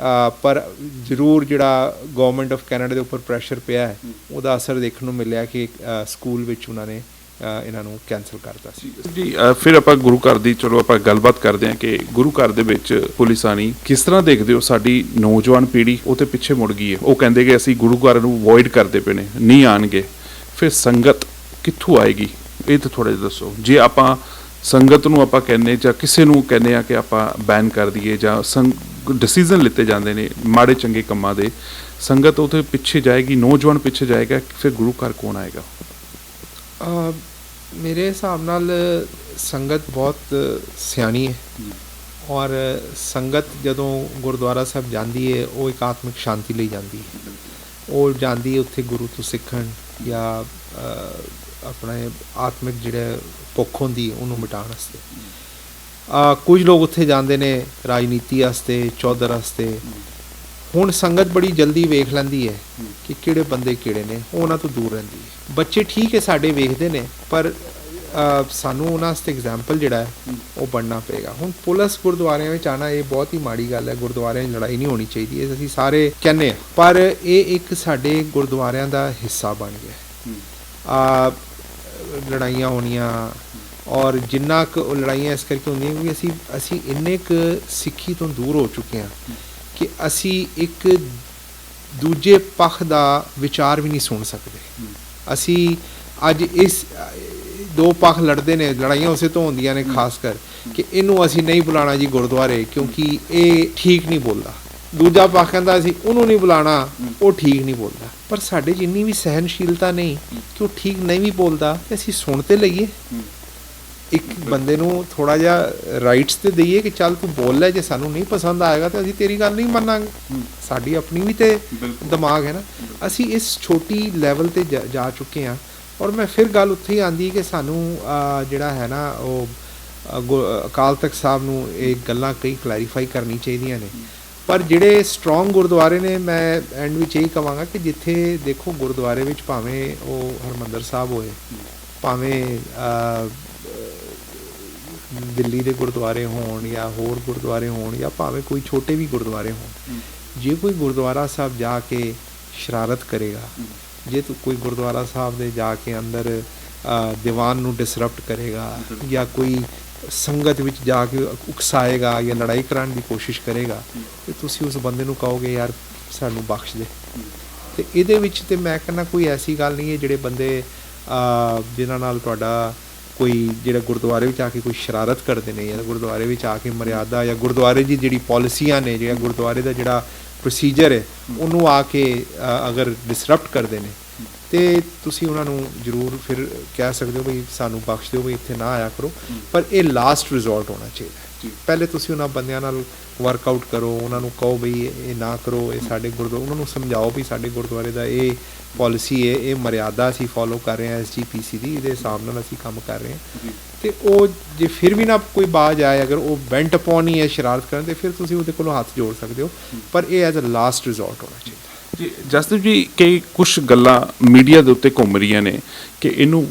ਪਰ ਜ਼ਰੂਰ ਜਿਹੜਾ ਗਵਰਨਮੈਂਟ ਆਫ ਕੈਨੇਡਾ ਦੇ ਉੱਪਰ ਪ੍ਰੈਸ਼ਰ ਪਿਆ ਹੈ, ਉਹਦਾ ਅਸਰ ਦੇਖਣ ਨੂੰ ਮਿਲਿਆ ਕਿ ਸਕੂਲ ਵਿੱਚ ਉਹਨਾਂ ਨੇ ਇਹਨਾਂ ਨੂੰ ਕੈਂਸਲ ਕਰਤਾ ਸੀ ਜੀ। ਫਿਰ ਆਪਾਂ ਗੁਰੂ ਘਰ ਦੀ ਚਲੋ ਆਪਾਂ ਗੱਲਬਾਤ ਕਰਦੇ ਹਾਂ ਕਿ ਗੁਰੂ ਘਰ ਦੇ ਵਿੱਚ ਪੁਲਿਸ ਆਣੀ ਕਿਸ ਤਰ੍ਹਾਂ ਦੇਖਦੇ ਹੋ? ਸਾਡੀ ਨੌਜਵਾਨ ਪੀੜ੍ਹੀ ਉਹ 'ਤੇ ਪਿੱਛੇ ਮੁੜ ਗਈ ਹੈ, ਉਹ ਕਹਿੰਦੇ ਕਿ ਅਸੀਂ ਗੁਰੂ ਘਰ ਨੂੰ ਅਵੋਇਡ ਕਰਦੇ ਪਏ ਨੇ, ਨਹੀਂ ਆਉਣਗੇ, ਫਿਰ ਸੰਗਤ ਕਿੱਥੋਂ ਆਏਗੀ? ਇਹ ਤਾਂ ਥੋੜ੍ਹਾ ਜਿਹਾ ਦੱਸੋ। ਜੇ ਆਪਾਂ ਸੰਗਤ ਨੂੰ ਆਪਾਂ ਕਹਿੰਦੇ ਜਾਂ ਕਿਸੇ ਨੂੰ ਕਹਿੰਦੇ ਆ ਕਿ ਆਪਾਂ ਬੈਨ ਕਰ ਦਈਏ ਜਾਂ ਡਿਸੀਜਨ ਲਿੱਤੇ ਜਾਂਦੇ ਨੇ ਮਾੜੇ ਚੰਗੇ ਕੰਮਾਂ ਦੇ, ਸੰਗਤ ਉਹਦੇ ਪਿੱਛੇ ਜਾਏਗੀ, ਨੌਜਵਾਨ ਪਿੱਛੇ ਜਾਏਗਾ, ਫਿਰ ਗੁਰੂ ਘਰ ਕੌਣ ਆਏਗਾ? ਮੇਰੇ ਹਿਸਾਬ ਨਾਲ ਸੰਗਤ ਬਹੁਤ ਸਿਆਣੀ ਹੈ ਔਰ ਸੰਗਤ ਜਦੋਂ ਗੁਰਦੁਆਰਾ ਸਾਹਿਬ ਜਾਂਦੀ ਹੈ ਉਹ ਇੱਕ ਆਤਮਿਕ ਸ਼ਾਂਤੀ ਲਈ ਜਾਂਦੀ ਹੈ। ਉਹ ਜਾਂਦੀ ਹੈ ਉੱਥੇ ਗੁਰੂ ਤੋਂ ਸਿੱਖਣ ਜਾਂ ਆਪਣੇ ਆਤਮਿਕ ਜਿਹੜੇ ਭੁੱਖ ਹੁੰਦੀ ਉਹਨੂੰ ਮਿਟਾਉਣ ਵਾਸਤੇ। ਕੁਝ ਲੋਕ ਉੱਥੇ ਜਾਂਦੇ ਨੇ ਰਾਜਨੀਤੀ ਵਾਸਤੇ, ਚੌਧਰ ਵਾਸਤੇ। ਹੁਣ ਸੰਗਤ ਬੜੀ ਜਲਦੀ ਵੇਖ ਲੈਂਦੀ ਹੈ ਕਿ ਕਿਹੜੇ ਬੰਦੇ ਕਿਹੜੇ ਨੇ, ਉਹ ਉਹਨਾਂ ਤੋਂ ਦੂਰ ਰਹਿੰਦੀ ਹੈ। ਬੱਚੇ ਠੀਕ ਹੈ ਸਾਡੇ ਵੇਖਦੇ ਨੇ, ਪਰ ਸਾਨੂੰ ਉਹਨਾਂ ਵਾਸਤੇ ਐਗਜ਼ਾਮਪਲ ਜਿਹੜਾ ਹੈ ਉਹ ਬਣਨਾ ਪਏਗਾ। ਹੁਣ ਪੁਲਿਸ ਗੁਰਦੁਆਰਿਆਂ ਵਿੱਚ ਆਉਣਾ ਇਹ ਬਹੁਤ ਹੀ ਮਾੜੀ ਗੱਲ ਹੈ। ਗੁਰਦੁਆਰਿਆਂ 'ਚ ਲੜਾਈ ਨਹੀਂ ਹੋਣੀ ਚਾਹੀਦੀ, ਇਹ ਅਸੀਂ ਸਾਰੇ ਕਹਿੰਦੇ ਹਾਂ, ਪਰ ਇਹ ਇੱਕ ਸਾਡੇ ਗੁਰਦੁਆਰਿਆਂ ਦਾ ਹਿੱਸਾ ਬਣ ਗਿਆ। ਲੜਾਈਆਂ ਹੋਣੀਆਂ ਔਰ ਜਿੰਨਾ ਕੁ ਉਹ ਲੜਾਈਆਂ ਇਸ ਕਰਕੇ ਹੁੰਦੀਆਂ ਕਿਉਂਕਿ ਅਸੀਂ ਇੰਨੇ ਕੁ ਸਿੱਖੀ ਤੋਂ ਦੂਰ ਹੋ ਚੁੱਕੇ ਹਾਂ ਕਿ ਅਸੀਂ ਇੱਕ ਦੂਜੇ ਪੱਖ ਦਾ ਵਿਚਾਰ ਵੀ ਨਹੀਂ ਸੁਣ ਸਕਦੇ। ਅਸੀਂ ਅੱਜ ਇਸ ਦੋ ਪੱਖ ਲੜਦੇ ਨੇ, ਲੜਾਈਆਂ ਉਸੇ ਤੋਂ ਹੁੰਦੀਆਂ ਨੇ ਖਾਸ ਕਰ ਕਿ ਇਹਨੂੰ ਅਸੀਂ ਨਹੀਂ ਬੁਲਾਉਣਾ ਜੀ ਗੁਰਦੁਆਰੇ ਕਿਉਂਕਿ ਇਹ ਠੀਕ ਨਹੀਂ ਬੋਲਦਾ। ਦੂਜਾ ਪੱਖ ਕਹਿੰਦਾ ਅਸੀਂ ਉਹਨੂੰ ਨਹੀਂ ਬੁਲਾਉਣਾ, ਉਹ ਠੀਕ ਨਹੀਂ ਬੋਲਦਾ। ਪਰ ਸਾਡੇ 'ਚ ਇੰਨੀ ਵੀ ਸਹਿਨਸ਼ੀਲਤਾ ਨਹੀਂ ਕਿ ਉਹ ਠੀਕ ਨਹੀਂ ਵੀ ਬੋਲਦਾ ਤੇ ਅਸੀਂ ਸੁਣ ਤੇ ਲਈਏ। ਇੱਕ ਬੰਦੇ ਨੂੰ ਥੋੜ੍ਹਾ ਜਿਹਾ ਰਾਈਟਸ ਤੇ ਦਈਏ ਕਿ ਚੱਲ ਤੂੰ ਬੋਲ ਲੈ, ਜੇ ਸਾਨੂੰ ਨਹੀਂ ਪਸੰਦ ਆਏਗਾ ਤਾਂ ਅਸੀਂ ਤੇਰੀ ਗੱਲ ਨਹੀਂ ਮੰਨਾਂਗੇ। ਸਾਡੀ ਆਪਣੀ ਵੀ ਤੇ ਦਿਮਾਗ ਹੈ ਨਾ। ਅਸੀਂ ਇਸ ਛੋਟੀ ਲੈਵਲ ਤੇ ਜਾ ਚੁੱਕੇ ਹਾਂ ਔਰ ਮੈਂ ਫਿਰ ਗੱਲ ਉੱਥੇ ਹੀ ਆਉਂਦੀ ਕਿ ਸਾਨੂੰ ਜਿਹੜਾ ਹੈ ਨਾ ਉਹ ਅਕਾਲ ਤਖਤ ਸਾਹਿਬ ਨੂੰ ਇਹ ਗੱਲਾਂ ਕਈ ਕਲੈਰੀਫਾਈ ਕਰਨੀ ਚਾਹੀਦੀਆਂ ਨੇ। ਪਰ ਜਿਹੜੇ ਸਟਰੋਂਗ ਗੁਰਦੁਆਰੇ ਨੇ, ਮੈਂ ਐਂਡ ਵਿੱਚ ਇਹੀ ਕਹਾਂਗਾ ਕਿ ਜਿੱਥੇ ਦੇਖੋ ਗੁਰਦੁਆਰੇ ਵਿੱਚ ਭਾਵੇਂ ਉਹ ਹਰਿਮੰਦਰ ਸਾਹਿਬ ਹੋਏ, ਭਾਵੇਂ ਦਿੱਲੀ ਦੇ ਗੁਰਦੁਆਰੇ ਹੋਣ ਜਾਂ ਹੋਰ ਗੁਰਦੁਆਰੇ ਹੋਣ ਜਾਂ ਭਾਵੇਂ ਕੋਈ ਛੋਟੇ ਵੀ ਗੁਰਦੁਆਰੇ ਹੋਣ, ਜੇ ਕੋਈ ਗੁਰਦੁਆਰਾ ਸਾਹਿਬ ਜਾ ਕੇ ਸ਼ਰਾਰਤ ਕਰੇਗਾ, ਜੇ ਕੋਈ ਗੁਰਦੁਆਰਾ ਸਾਹਿਬ ਦੇ ਜਾ ਕੇ ਅੰਦਰ ਦੀਵਾਨ ਨੂੰ ਡਿਸਰਪਟ ਕਰੇਗਾ ਜਾਂ ਕੋਈ ਸੰਗਤ ਵਿੱਚ ਜਾ ਕੇ ਉਕਸਾਏਗਾ ਜਾਂ ਲੜਾਈ ਕਰਾਉਣ ਦੀ ਕੋਸ਼ਿਸ਼ ਕਰੇਗਾ ਤੇ ਤੁਸੀਂ ਉਸ ਬੰਦੇ ਨੂੰ ਕਹੋਗੇ ਯਾਰ ਸਾਨੂੰ ਬਖਸ਼ ਦੇ। ਤੇ ਇਹਦੇ ਵਿੱਚ ਤੇ ਮੈਂ ਕਹਿੰਦਾ ਕੋਈ ਐਸੀ ਗੱਲ ਨਹੀਂ ਹੈ ਜਿਹੜੇ ਬੰਦੇ ਜਿਨ੍ਹਾਂ ਨਾਲ ਤੁਹਾਡਾ ਕੋਈ ਜਿਹੜਾ ਗੁਰਦੁਆਰੇ ਵਿੱਚ ਆ ਕੇ ਕੋਈ ਸ਼ਰਾਰਤ ਕਰਦੇ ਨੇ ਜਾਂ ਗੁਰਦੁਆਰੇ ਵਿੱਚ ਆ ਕੇ ਮਰਿਆਦਾ ਜਾਂ ਗੁਰਦੁਆਰੇ ਦੀ ਜਿਹੜੀ ਪਾਲਿਸੀਆਂ ਨੇ, ਜਿਹੜਾ ਗੁਰਦੁਆਰੇ ਦਾ ਜਿਹੜਾ ਪ੍ਰੋਸੀਜਰ ਹੈ ਉਹਨੂੰ ਆ ਕੇ ਅਗਰ ਡਿਸਰਪਟ ਕਰਦੇ ਨੇ ਤੇ ਤੁਸੀਂ ਉਹਨਾਂ ਨੂੰ ਜ਼ਰੂਰ ਫਿਰ ਕਹਿ ਸਕਦੇ ਹੋ ਬਈ ਸਾਨੂੰ ਬਖਸ਼ ਦਿਓ, ਬਈ ਇੱਥੇ ਨਾ ਆਇਆ ਕਰੋ। ਪਰ ਇਹ ਲਾਸਟ ਰਿਜ਼ੋਰਟ ਹੋਣਾ ਚਾਹੀਦਾ। ਪਹਿਲੇ ਤੁਸੀਂ ਉਹਨਾਂ ਬੰਦਿਆਂ ਨਾਲ ਵਰਕਆਊਟ ਕਰੋ, ਉਹਨਾਂ ਨੂੰ ਕਹੋ ਬਈ ਇਹ ਨਾ ਕਰੋ, ਇਹ ਸਾਡੇ ਗੁਰਦੁਆਰੇ, ਉਹਨਾਂ ਨੂੰ ਸਮਝਾਓ ਵੀ ਸਾਡੇ ਗੁਰਦੁਆਰੇ ਦਾ ਇਹ ਪਾਲਿਸੀ ਹੈ, ਇਹ ਮਰਿਆਦਾ ਅਸੀਂ ਫੋਲੋ ਕਰ ਰਹੇ ਹਾਂ SGPC ਦੀ, ਇਹਦੇ ਹਿਸਾਬ ਨਾਲ ਅਸੀਂ ਕੰਮ ਕਰ ਰਹੇ ਹਾਂ। ਤੇ ਉਹ ਜੇ ਫਿਰ ਵੀ ਨਾ ਕੋਈ ਬਾਜ਼ ਆਏ, ਅਗਰ ਉਹ ਬੈਂਟ ਅਪੋਨ ਹੀ ਹੈ ਸ਼ਰਾਰਤ ਕਰਨ, ਤੇ ਫਿਰ ਤੁਸੀਂ ਉਹਦੇ ਕੋਲੋਂ ਹੱਥ ਜੋੜ ਸਕਦੇ ਹੋ। ਪਰ ਇਹ ਐਜ਼ ਅ ਲਾਸਟ ਰਿਜ਼ੋਰਟ ਹੋਣਾ ਚਾਹੀਦਾ। ਜੀ ਜਸਦੀਪ ਜੀ, ਕਈ ਕੁਛ ਗੱਲਾਂ ਮੀਡੀਆ ਦੇ ਉੱਤੇ ਘੁੰਮ ਰਹੀਆਂ ਨੇ ਕਿ ਇਹਨੂੰ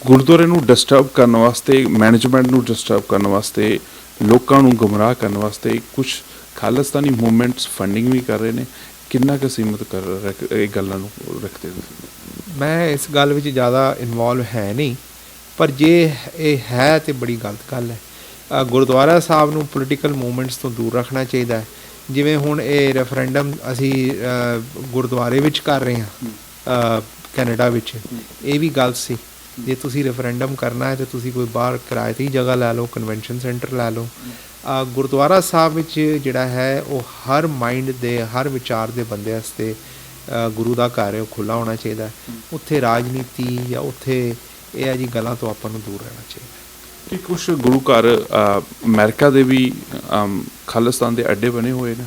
ਗੁਰਦੁਆਰੇ ਨੂੰ ਡਿਸਟਰਬ ਕਰਨ ਵਾਸਤੇ, ਮੈਨੇਜਮੈਂਟ ਨੂੰ ਡਿਸਟਰਬ ਕਰਨ ਵਾਸਤੇ, ਲੋਕਾਂ ਨੂੰ ਗੁੰਮਰਾਹ ਕਰਨ ਵਾਸਤੇ ਕੁਛ ਖਾਲਿਸਤਾਨੀ ਮੂਵਮੈਂਟਸ ਫੰਡਿੰਗ ਵੀ ਕਰ ਰਹੇ ਨੇ। ਕਿੰਨਾ ਕੁ ਸੀਮਤ ਕਰ ਇਹ ਗੱਲਾਂ ਨੂੰ ਰੱਖਦੇ ਤੁਸੀਂ? ਮੈਂ ਇਸ ਗੱਲ ਵਿੱਚ ਜ਼ਿਆਦਾ ਇਨਵੋਲਵ ਹੈ ਨਹੀਂ, ਪਰ ਜੇ ਇਹ ਹੈ ਤਾਂ ਬੜੀ ਗਲਤ ਗੱਲ ਹੈ। ਗੁਰਦੁਆਰਾ ਸਾਹਿਬ ਨੂੰ ਪੋਲੀਟੀਕਲ ਮੂਵਮੈਂਟਸ ਤੋਂ ਦੂਰ ਰੱਖਣਾ ਚਾਹੀਦਾ ਹੈ। ਜਿਵੇਂ ਹੁਣ ਇਹ ਰੈਫਰੈਂਡਮ ਅਸੀਂ ਗੁਰਦੁਆਰੇ ਵਿੱਚ ਕਰ ਰਹੇ ਹਾਂ ਕੈਨੇਡਾ ਵਿੱਚ, ਇਹ ਵੀ ਗਲਤ ਸੀ। ਜੇ ਤੁਸੀਂ ਰੈਫਰੈਂਡਮ ਕਰਨਾ ਹੈ ਤਾਂ ਤੁਸੀਂ ਕੋਈ ਬਾਹਰ ਕਿਰਾਏ 'ਤੇ ਹੀ ਜਗ੍ਹਾ ਲੈ ਲਓ, ਕਨਵੈਨਸ਼ਨ ਸੈਂਟਰ ਲੈ ਲਓ। ਗੁਰਦੁਆਰਾ ਸਾਹਿਬ ਵਿੱਚ ਜਿਹੜਾ ਹੈ ਉਹ ਹਰ ਮਾਈਂਡ ਦੇ, ਹਰ ਵਿਚਾਰ ਦੇ ਬੰਦੇ ਵਾਸਤੇ ਗੁਰੂ ਦਾ ਘਰ ਹੈ, ਉਹ ਖੁੱਲ੍ਹਾ ਹੋਣਾ ਚਾਹੀਦਾ। ਉੱਥੇ ਰਾਜਨੀਤੀ ਜਾਂ ਉੱਥੇ ਇਹ ਜੀ ਗੱਲਾਂ ਤੋਂ ਆਪਾਂ ਨੂੰ ਦੂਰ ਰਹਿਣਾ ਚਾਹੀਦਾ। ਕਿ ਕੁਛ ਗੁਰੂ ਘਰ ਅਮਰੀਕਾ ਦੇ ਵੀ ਖਾਲਿਸਤਾਨ ਦੇ ਅੱਡੇ ਬਣੇ ਹੋਏ ਨੇ।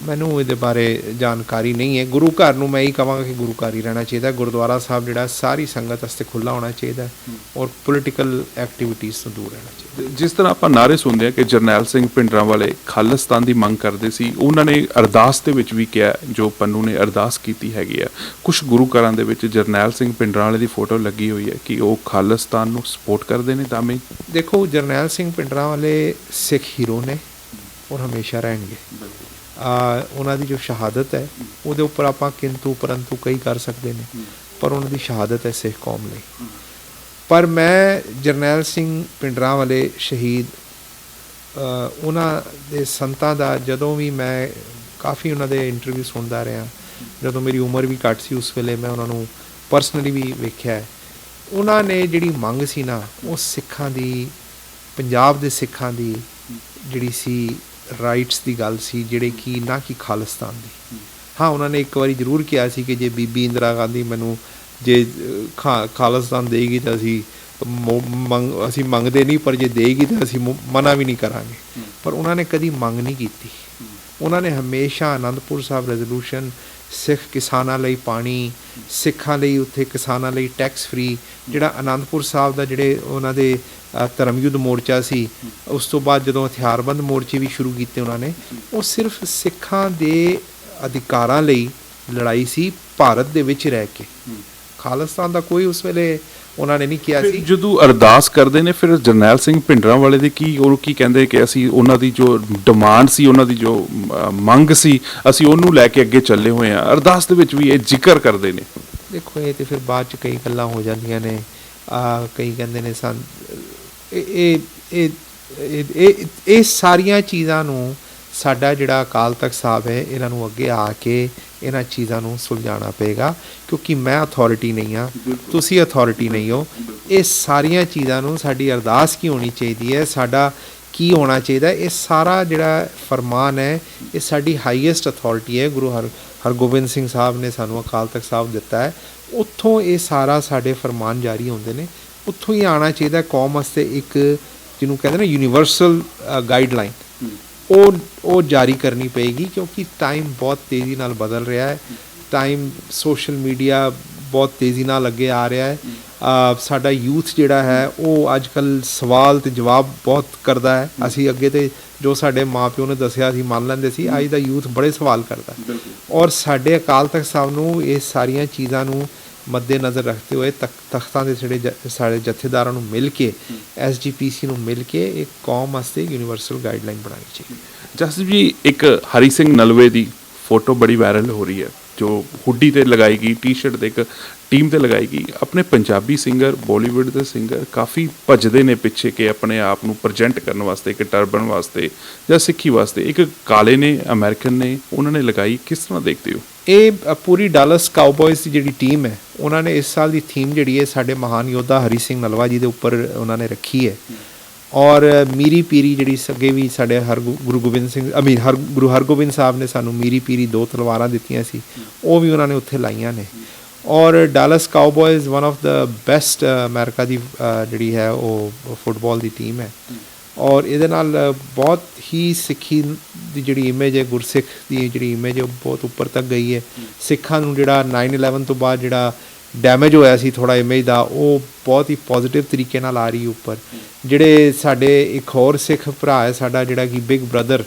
ਮੈਨੂੰ ਇਹਦੇ ਬਾਰੇ ਜਾਣਕਾਰੀ ਨਹੀਂ ਹੈ। ਗੁਰੂ ਘਰ ਨੂੰ ਮੈਂ ਇਹੀ ਕਹਾਂਗਾ ਕਿ ਗੁਰੂ ਘਰ ਹੀ ਰਹਿਣਾ ਚਾਹੀਦਾ। ਗੁਰਦੁਆਰਾ ਸਾਹਿਬ ਜਿਹੜਾ ਸਾਰੀ ਸੰਗਤ ਵਾਸਤੇ ਖੁੱਲ੍ਹਾ ਹੋਣਾ ਚਾਹੀਦਾ ਔਰ ਪੋਲੀਟੀਕਲ ਐਕਟੀਵਿਟੀਜ਼ ਤੋਂ ਦੂਰ ਰਹਿਣਾ ਚਾਹੀਦਾ। ਜਿਸ ਤਰ੍ਹਾਂ ਆਪਾਂ ਨਾਅਰੇ ਸੁਣਦੇ ਹਾਂ ਕਿ ਜਰਨੈਲ ਸਿੰਘ ਭਿੰਡਰਾਂਵਾਲੇ ਖਾਲਿਸਤਾਨ ਦੀ ਮੰਗ ਕਰਦੇ ਸੀ, ਉਹਨਾਂ ਨੇ ਅਰਦਾਸ ਦੇ ਵਿੱਚ ਵੀ ਕਿਹਾ, ਜੋ ਪੰਨੂ ਨੇ ਅਰਦਾਸ ਕੀਤੀ ਹੈਗੀ ਆ, ਕੁਛ ਗੁਰੂ ਘਰਾਂ ਦੇ ਵਿੱਚ ਜਰਨੈਲ ਸਿੰਘ ਭਿੰਡਰਾਂਵਾਲੇ ਦੀ ਫੋਟੋ ਲੱਗੀ ਹੋਈ ਹੈ ਕਿ ਉਹ ਖਾਲਿਸਤਾਨ ਨੂੰ ਸਪੋਰਟ ਕਰਦੇ ਨੇ। ਤਾਂ ਦੇਖੋ, ਜਰਨੈਲ ਸਿੰਘ ਭਿੰਡਰਾਂਵਾਲੇ ਸਿੱਖ ਹੀਰੋ ਨੇ ਔਰ ਹਮੇਸ਼ਾ ਰਹਿਣਗੇ। ਉਹਨਾਂ ਦੀ ਜੋ ਸ਼ਹਾਦਤ ਹੈ ਉਹਦੇ ਉੱਪਰ ਆਪਾਂ ਕਿੰਤੂ ਪਰੰਤੂ ਕਈ ਕਰ ਸਕਦੇ ਨੇ, ਪਰ ਉਹਨਾਂ ਦੀ ਸ਼ਹਾਦਤ ਹੈ ਸਿੱਖ ਕੌਮ ਲਈ। ਪਰ ਮੈਂ ਜਰਨੈਲ ਸਿੰਘ ਭਿੰਡਰਾਂਵਾਲੇ ਸ਼ਹੀਦ, ਉਹਨਾਂ ਦੇ ਸੰਤਾਂ ਦਾ ਜਦੋਂ ਵੀ ਮੈਂ ਕਾਫੀ ਉਹਨਾਂ ਦੇ ਇੰਟਰਵਿਊ ਸੁਣਦਾ ਰਿਹਾ, ਜਦੋਂ ਮੇਰੀ ਉਮਰ ਵੀ ਘੱਟ ਸੀ ਉਸ ਵੇਲੇ ਮੈਂ ਉਹਨਾਂ ਨੂੰ ਪਰਸਨਲੀ ਵੀ ਵੇਖਿਆ ਹੈ। ਉਹਨਾਂ ਨੇ ਜਿਹੜੀ ਮੰਗ ਸੀ ਨਾ, ਉਹ ਸਿੱਖਾਂ ਦੀ, ਪੰਜਾਬ ਦੇ ਸਿੱਖਾਂ ਦੀ ਜਿਹੜੀ ਸੀ ਰਾਈਟਸ ਦੀ ਗੱਲ ਸੀ, ਜਿਹੜੇ ਕਿ ਨਾ ਕਿ ਖਾਲਿਸਤਾਨ ਦੀ। ਹਾਂ, ਉਹਨਾਂ ਨੇ ਇੱਕ ਵਾਰੀ ਜ਼ਰੂਰ ਕਿਹਾ ਸੀ ਕਿ ਜੇ ਬੀਬੀ ਇੰਦਰਾ ਗਾਂਧੀ ਮੈਨੂੰ ਜੇ ਖਾਲਿਸਤਾਨ ਦੇਗੀ ਤਾਂ ਅਸੀਂ ਮੰਗਦੇ ਨਹੀਂ, ਪਰ ਜੇ ਦੇਗੀ ਤਾਂ ਅਸੀਂ ਮਨਾ ਵੀ ਨਹੀਂ ਕਰਾਂਗੇ। ਪਰ ਉਹਨਾਂ ਨੇ ਕਦੀ ਮੰਗ ਨਹੀਂ ਕੀਤੀ। ਉਹਨਾਂ ਨੇ ਹਮੇਸ਼ਾ ਅਨੰਦਪੁਰ ਸਾਹਿਬ ਰੈਜ਼ੋਲੂਸ਼ਨ, ਸਿੱਖ ਕਿਸਾਨਾਂ ਲਈ ਪਾਣੀ, ਸਿੱਖਾਂ ਲਈ ਉੱਥੇ ਕਿਸਾਨਾਂ ਲਈ ਟੈਕਸ ਫਰੀ, ਜਿਹੜਾ ਅਨੰਦਪੁਰ ਸਾਹਿਬ ਦਾ ਜਿਹੜੇ ਉਹਨਾਂ ਦੇ ਧਰਮ ਯੁੱਧ ਮੋਰਚਾ ਸੀ, ਉਸ ਤੋਂ ਬਾਅਦ ਜਦੋਂ ਹਥਿਆਰਬੰਦ ਮੋਰਚੇ ਵੀ ਸ਼ੁਰੂ ਕੀਤੇ ਉਹਨਾਂ ਨੇ, ਉਹ ਸਿਰਫ ਸਿੱਖਾਂ ਦੇ ਅਧਿਕਾਰਾਂ ਲਈ ਲੜਾਈ ਸੀ, ਭਾਰਤ ਦੇ ਵਿੱਚ ਰਹਿ ਕੇ। ਖਾਲਿਸਤਾਨ ਦਾ ਕੋਈ ਉਸ ਵੇਲੇ ਉਹਨਾਂ ਨੇ ਨਹੀਂ ਕਿਹਾ ਸੀ। ਜਦੋਂ ਅਰਦਾਸ ਕਰਦੇ ਨੇ ਫਿਰ ਜਰਨੈਲ ਸਿੰਘ ਭਿੰਡਰਾਂਵਾਲੇ ਦੇ ਕੀ ਕਹਿੰਦੇ ਕਿ ਅਸੀਂ ਉਹਨਾਂ ਦੀ ਜੋ ਡਿਮਾਂਡ ਸੀ, ਉਹਨਾਂ ਦੀ ਜੋ ਮੰਗ ਸੀ, ਅਸੀਂ ਉਹਨੂੰ ਲੈ ਕੇ ਅੱਗੇ ਚੱਲੇ ਹੋਏ ਹਾਂ। ਅਰਦਾਸ ਦੇ ਵਿੱਚ ਵੀ ਇਹ ਜ਼ਿਕਰ ਕਰਦੇ ਨੇ। ਦੇਖੋ, ਇਹ ਤੇ ਫਿਰ ਬਾਅਦ 'ਚ ਕਈ ਗੱਲਾਂ ਹੋ ਜਾਂਦੀਆਂ ਨੇ। ਕਈ ਕਹਿੰਦੇ ਨੇ ਇਹ ਸਾਰੀਆਂ ਚੀਜ਼ਾਂ ਨੂੰ ਸਾਡਾ ਜਿਹੜਾ ਅਕਾਲ ਤਖਤ ਸਾਹਿਬ ਹੈ, ਇਹਨਾਂ ਨੂੰ ਅੱਗੇ ਆ ਕੇ ਇਹਨਾਂ ਚੀਜ਼ਾਂ ਨੂੰ ਸੁਲਝਾਉਣਾ ਪਏਗਾ, ਕਿਉਂਕਿ ਮੈਂ ਅਥਾਰਟੀ ਨਹੀਂ ਹਾਂ, ਤੁਸੀਂ ਅਥਾਰਟੀ ਨਹੀਂ ਹੋ। ਇਹ ਸਾਰੀਆਂ ਚੀਜ਼ਾਂ ਨੂੰ ਸਾਡੀ ਅਰਦਾਸ ਕੀ ਹੋਣੀ ਚਾਹੀਦੀ ਹੈ, ਸਾਡਾ ਕੀ ਹੋਣਾ ਚਾਹੀਦਾ, ਇਹ ਸਾਰਾ ਜਿਹੜਾ ਫਰਮਾਨ ਹੈ, ਇਹ ਸਾਡੀ ਹਾਈਐਸਟ ਅਥਾਰਟੀ ਹੈ। ਗੁਰੂ ਹਰਗੋਬਿੰਦ ਸਿੰਘ ਸਾਹਿਬ ਨੇ ਸਾਨੂੰ ਅਕਾਲ ਤਖਤ ਸਾਹਿਬ ਦਿੱਤਾ ਹੈ, ਉੱਥੋਂ ਇਹ ਸਾਰਾ ਸਾਡੇ ਫਰਮਾਨ ਜਾਰੀ ਹੁੰਦੇ ਨੇ। ਉੱਥੋਂ ਹੀ ਆਉਣਾ ਚਾਹੀਦਾ ਕੌਮ ਵਾਸਤੇ ਇੱਕ, ਜਿਹਨੂੰ ਕਹਿੰਦੇ ਨਾ ਯੂਨੀਵਰਸਲ ਗਾਈਡਲਾਈਨ, ਉਹ ਜਾਰੀ ਕਰਨੀ ਪਏਗੀ, ਕਿਉਂਕਿ ਟਾਈਮ ਬਹੁਤ ਤੇਜ਼ੀ ਨਾਲ ਬਦਲ ਰਿਹਾ ਹੈ। ਟਾਈਮ ਸੋਸ਼ਲ ਮੀਡੀਆ ਬਹੁਤ ਤੇਜ਼ੀ ਨਾਲ ਅੱਗੇ ਆ ਰਿਹਾ ਹੈ। ਸਾਡਾ ਯੂਥ ਜਿਹੜਾ ਹੈ ਉਹ ਅੱਜ ਕੱਲ੍ਹ ਸਵਾਲ ਅਤੇ ਜਵਾਬ ਬਹੁਤ ਕਰਦਾ ਹੈ। ਅਸੀਂ ਅੱਗੇ ਤੇ ਜੋ ਸਾਡੇ ਮਾਂ ਪਿਓ ਨੇ ਦੱਸਿਆ ਸੀ ਮੰਨ ਲੈਂਦੇ ਸੀ, ਅੱਜ ਦਾ ਯੂਥ ਬੜੇ ਸਵਾਲ ਕਰਦਾ। ਔਰ ਸਾਡੇ ਅਕਾਲ ਤਖਤ ਸਾਹਿਬ ਨੂੰ ਇਹ ਸਾਰੀਆਂ ਚੀਜ਼ਾਂ ਨੂੰ ਮੱਦੇ-ਨਜ਼ਰ ਰੱਖਦੇ ਹੋਏ ਤਖਤਾਂ ਦੇ ਸਾਡੇ ਜਥੇਦਾਰਾਂ ਨੂੰ ਮਿਲ ਕੇ, SGPC ਨੂੰ ਮਿਲ ਕੇ ਇੱਕ ਕੌਮ ਵਾਸਤੇ ਯੂਨੀਵਰਸਲ ਗਾਈਡਲਾਈਨ ਬਣਾਉਣੀ ਚਾਹੀਦੀ। ਜਸਟਿਸ ਜੀ, ਇੱਕ ਹਰੀ ਸਿੰਘ ਨਲਵੇ ਦੀ ਫੋਟੋ ਬੜੀ ਵਾਇਰਲ ਹੋ ਰਹੀ ਹੈ, ਜੋ ਹੁੱਡੀ ਤੇ ਲਗਾਈ ਗਈ, ਟੀ-ਸ਼ਰਟ ਦੇ ਇੱਕ ਟੀਮ ਤੇ ਲਗਾਈ ਗਈ। ਆਪਣੇ ਪੰਜਾਬੀ ਸਿੰਗਰ, ਬਾਲੀਵੁੱਡ ਦੇ ਸਿੰਗਰ ਕਾਫੀ ਭੱਜਦੇ ਨੇ ਪਿੱਛੇ ਕਿ ਆਪਣੇ ਆਪ ਨੂੰ ਪ੍ਰੈਜੈਂਟ ਕਰਨ ਵਾਸਤੇ, ਇੱਕ ਟਰਬਨ ਵਾਸਤੇ ਜਾਂ ਸਿੱਖੀ ਵਾਸਤੇ। ਇੱਕ ਕਾਲੇ ਨੇ, ਅਮਰੀਕਨ ਨੇ, ਉਹਨਾਂ ਨੇ ਲਗਾਈ। ਕਿਸ ਤਰ੍ਹਾਂ ਦੇਖਦੇ ਹੋ? ਇਹ ਪੂਰੀ ਡਾਲਸ ਕਾਊਬॉयਜ਼ ਦੀ ਜਿਹੜੀ ਟੀਮ ਹੈ, ਉਹਨਾਂ ਨੇ ਇਸ ਸਾਲ ਦੀ ਥੀਮ ਜਿਹੜੀ ਹੈ ਸਾਡੇ ਮਹਾਨ ਯੋਧਾ ਹਰੀ ਸਿੰਘ ਨਲਵਾ ਜੀ ਦੇ ਉੱਪਰ ਉਹਨਾਂ ਨੇ ਰੱਖੀ ਹੈ। ਔਰ ਮੀਰੀ ਪੀਰੀ ਜਿਹੜੀ ਅੱਗੇ ਵੀ ਸਾਡੇ ਗੁਰੂ ਹਰਗੋਬਿੰਦ ਸਾਹਿਬ ਨੇ ਸਾਨੂੰ ਮੀਰੀ ਪੀਰੀ 2 ਤਲਵਾਰਾਂ ਦਿੱਤੀਆਂ ਸੀ, ਉਹ ਵੀ ਉਹਨਾਂ ਨੇ ਉੱਥੇ ਲਾਈਆਂ ਨੇ। ਔਰ Dallas Cowboys one of the best America ਦੀ ਜਿਹੜੀ ਹੈ ਉਹ ਫੁੱਟਬਾਲ ਦੀ ਟੀਮ ਹੈ। ਔਰ ਇਹਦੇ ਨਾਲ ਬਹੁਤ ਹੀ ਸਿੱਖੀ ਦੀ ਜਿਹੜੀ ਇਮੇਜ ਹੈ, ਗੁਰਸਿੱਖ ਦੀ ਜਿਹੜੀ ਇਮੇਜ ਹੈ, ਉਹ ਬਹੁਤ ਉੱਪਰ ਤੱਕ ਗਈ ਹੈ। ਸਿੱਖਾਂ ਨੂੰ ਜਿਹੜਾ 9/11 ਤੋਂ ਬਾਅਦ ਜਿਹੜਾ ਡੈਮੇਜ ਹੋਇਆ ਸੀ ਥੋੜ੍ਹਾ ਇਮੇਜ ਦਾ, ਉਹ ਬਹੁਤ ਹੀ ਪੋਜ਼ੀਟਿਵ ਤਰੀਕੇ ਨਾਲ ਆ ਰਹੀ ਉੱਪਰ। ਜਿਹੜੇ ਸਾਡੇ ਇੱਕ ਹੋਰ ਸਿੱਖ ਭਰਾ ਹੈ ਸਾਡਾ, ਜਿਹੜਾ ਕਿ ਬਿਗ ਬ੍ਰਦਰ,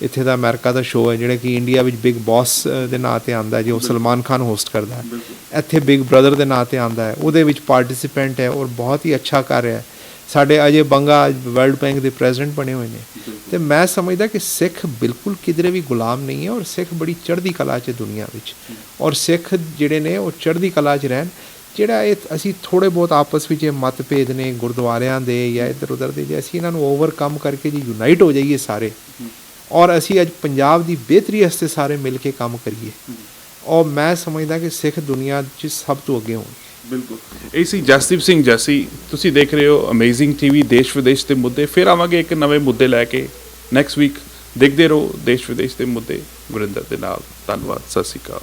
ਇੱਥੇ ਦਾ ਅਮਰੀਕਾ ਦਾ ਸ਼ੋਅ ਹੈ ਜਿਹੜਾ ਕਿ ਇੰਡੀਆ ਵਿੱਚ ਬਿਗ ਬੌਸ ਦੇ ਨਾਂ 'ਤੇ ਆਉਂਦਾ, ਜੋ ਸਲਮਾਨ ਖਾਨ ਹੋਸਟ ਕਰਦਾ ਹੈ, ਇੱਥੇ ਬਿਗ ਬ੍ਰਦਰ ਦੇ ਨਾਂ 'ਤੇ ਆਉਂਦਾ ਹੈ। ਉਹਦੇ ਵਿੱਚ ਪਾਰਟਿਸਿਪੈਂਟ ਹੈ ਔਰ ਬਹੁਤ ਹੀ ਅੱਛਾ ਕਰ ਰਿਹਾ ਹੈ। ਸਾਡੇ ਅਜੇ ਬੰਗਾ ਵਰਲਡ ਬੈਂਕ ਦੇ ਪ੍ਰੈਜ਼ੀਡੈਂਟ ਬਣੇ ਹੋਏ ਨੇ। ਅਤੇ ਮੈਂ ਸਮਝਦਾ ਕਿ ਸਿੱਖ ਬਿਲਕੁਲ ਕਿਧਰੇ ਵੀ ਗੁਲਾਮ ਨਹੀਂ ਹੈ, ਔਰ ਸਿੱਖ ਬੜੀ ਚੜ੍ਹਦੀ ਕਲਾ 'ਚ ਦੁਨੀਆ ਵਿੱਚ, ਔਰ ਸਿੱਖ ਜਿਹੜੇ ਨੇ ਉਹ ਚੜ੍ਹਦੀ ਕਲਾ 'ਚ ਰਹਿਣ। ਜਿਹੜਾ ਇਹ ਅਸੀਂ ਥੋੜ੍ਹੇ ਬਹੁਤ ਆਪਸ ਵਿੱਚ ਮਤਭੇਦ ਨੇ ਗੁਰਦੁਆਰਿਆਂ ਦੇ ਜਾਂ ਇੱਧਰ ਉੱਧਰ ਦੇ, ਜੇ ਅਸੀਂ ਇਹਨਾਂ ਨੂੰ ਓਵਰਕਮ ਕਰਕੇ ਜੇ ਯੂਨਾਈਟ ਹੋ ਜਾਈਏ ਸਾਰੇ, ਔਰ ਅਸੀਂ ਅੱਜ ਪੰਜਾਬ ਦੀ ਬਿਹਤਰੀ ਵਾਸਤੇ ਸਾਰੇ ਮਿਲ ਕੇ ਕੰਮ ਕਰੀਏ, ਔਰ ਮੈਂ ਸਮਝਦਾ ਕਿ ਸਿੱਖ ਦੁਨੀਆ 'ਚ ਸਭ ਤੋਂ ਅੱਗੇ ਹੋਣਗੇ। ਬਿਲਕੁਲ। ਇਹ ਸੀ ਜਸਦੀਪ ਸਿੰਘ ਜੱਸੀ। ਤੁਸੀਂ ਦੇਖ ਰਹੇ ਹੋ ਅਮੇਜ਼ਿੰਗ TV। ਦੇਸ਼ ਵਿਦੇਸ਼ ਦੇ ਮੁੱਦੇ ਫਿਰ ਆਵਾਂਗੇ ਇੱਕ ਨਵੇਂ ਮੁੱਦੇ ਲੈ ਕੇ ਨੈਕਸਟ ਵੀਕ। ਦੇਖਦੇ ਰਹੋ ਦੇਸ਼ ਵਿਦੇਸ਼ ਦੇ ਮੁੱਦੇ ਵਰਿੰਦਰ ਦੇ ਨਾਲ। ਧੰਨਵਾਦ। ਸਤਿ ਸ਼੍ਰੀ ਅਕਾਲ।